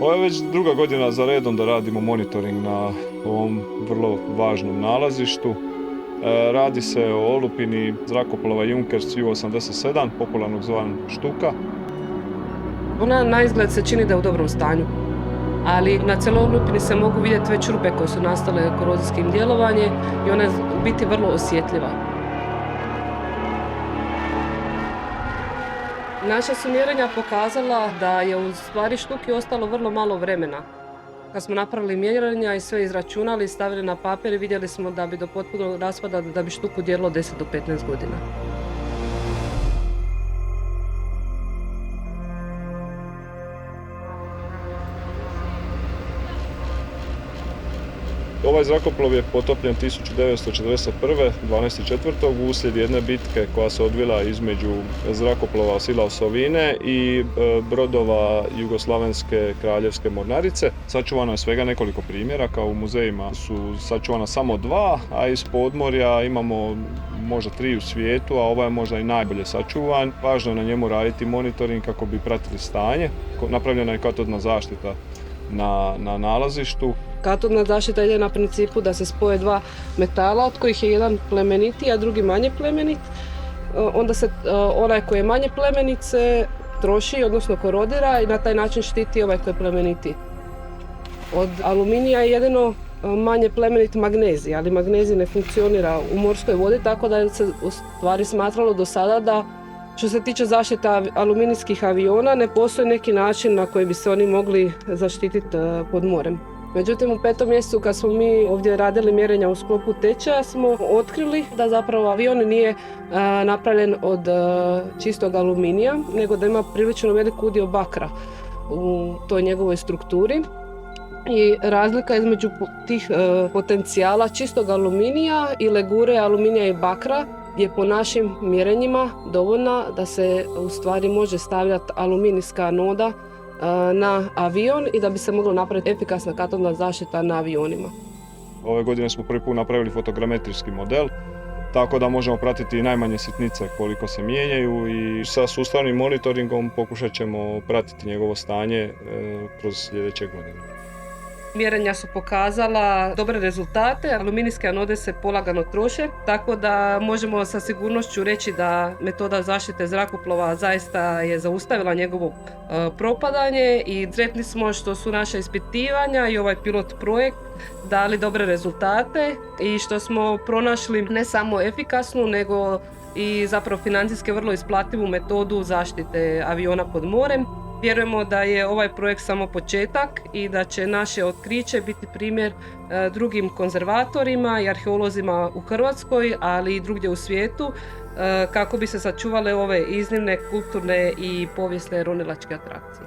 Ovo je već druga godina za redom da radimo monitoring na ovom vrlo važnom nalazištu. Radi se o olupini zrakoplova Junkers Ju-87, popularno zvan Štuka. Ona na izgled se čini da je u dobrom stanju, ali na cijeloj olupini se mogu vidjeti već rupe koje su nastale korozijskim djelovanjem i ona je u biti vrlo osjetljiva. Naša su mjerenja pokazala da je u stvari Štuki ostalo vrlo malo vremena. Kad smo napravili mjerenja i sve izračunali, stavili na papir i vidjeli smo da bi do potpunog raspada da bi Štuku dijelilo 10 do 15 godina. Ovaj zrakoplov je potopljen 1941. 12.4. uslijed jedne bitke koja se odvila između zrakoplova Sila Osovine i brodova Jugoslavenske kraljevske mornarice. Sačuvano je svega nekoliko primjeraka, u muzejima su sačuvana samo 2, a iz podmorja imamo možda 3 u svijetu, a ovaj je možda i najbolje sačuvan. Važno je na njemu raditi monitoring kako bi pratili stanje. Napravljena je katodna zaštita na nalazištu. Katodna zaštita ide na principu da se spoje 2 metala, od kojih je jedan plemeniti, a drugi manje plemenit. Onda se onaj koji je manje plemenit se troši, odnosno korodira i na taj način štiti ovaj koji je plemeniti. Od aluminija je jedino manje plemenit magnezij, ali magnezij ne funkcionira u morskoj vodi, tako da se u stvari smatralo do sada da što se tiče zaštita aluminijskih aviona, ne postoji neki način na koji bi se oni mogli zaštititi pod morem. Međutim, u 5. mjesecu kad smo mi ovdje radili mjerenja u sklopu tečaja smo otkrili da zapravo avion nije napravljen od čistog aluminija, nego da ima prilično velik udio bakra u toj njegovoj strukturi. I razlika između tih potencijala čistog aluminija i legure aluminija i bakra je po našim mjerenjima dovoljna da se u stvari može stavljati aluminijska anoda na avion i da bi se moglo napraviti efikasna katodna zaštita na avionima. Ove godine smo prvi put napravili fotogrametrijski model, tako da možemo pratiti i najmanje sitnice koliko se mijenjaju i sa sustavnim monitoringom pokušat ćemo pratiti njegovo stanje kroz sljedeće godine. Mjerenja su pokazala dobre rezultate, aluminijske anode se polagano troše, tako da možemo sa sigurnošću reći da metoda zaštite zrakoplova zaista je zaustavila njegovo propadanje i sretni smo što su naša ispitivanja i ovaj pilot projekt dali dobre rezultate i što smo pronašli ne samo efikasnu nego i zapravo financijski vrlo isplativu metodu zaštite aviona pod morem. Vjerujemo da je ovaj projekt samo početak i da će naše otkriće biti primjer drugim konzervatorima i arheolozima u Hrvatskoj, ali i drugdje u svijetu, kako bi se sačuvale ove iznimne kulturne i povijesne ronilačke atrakcije.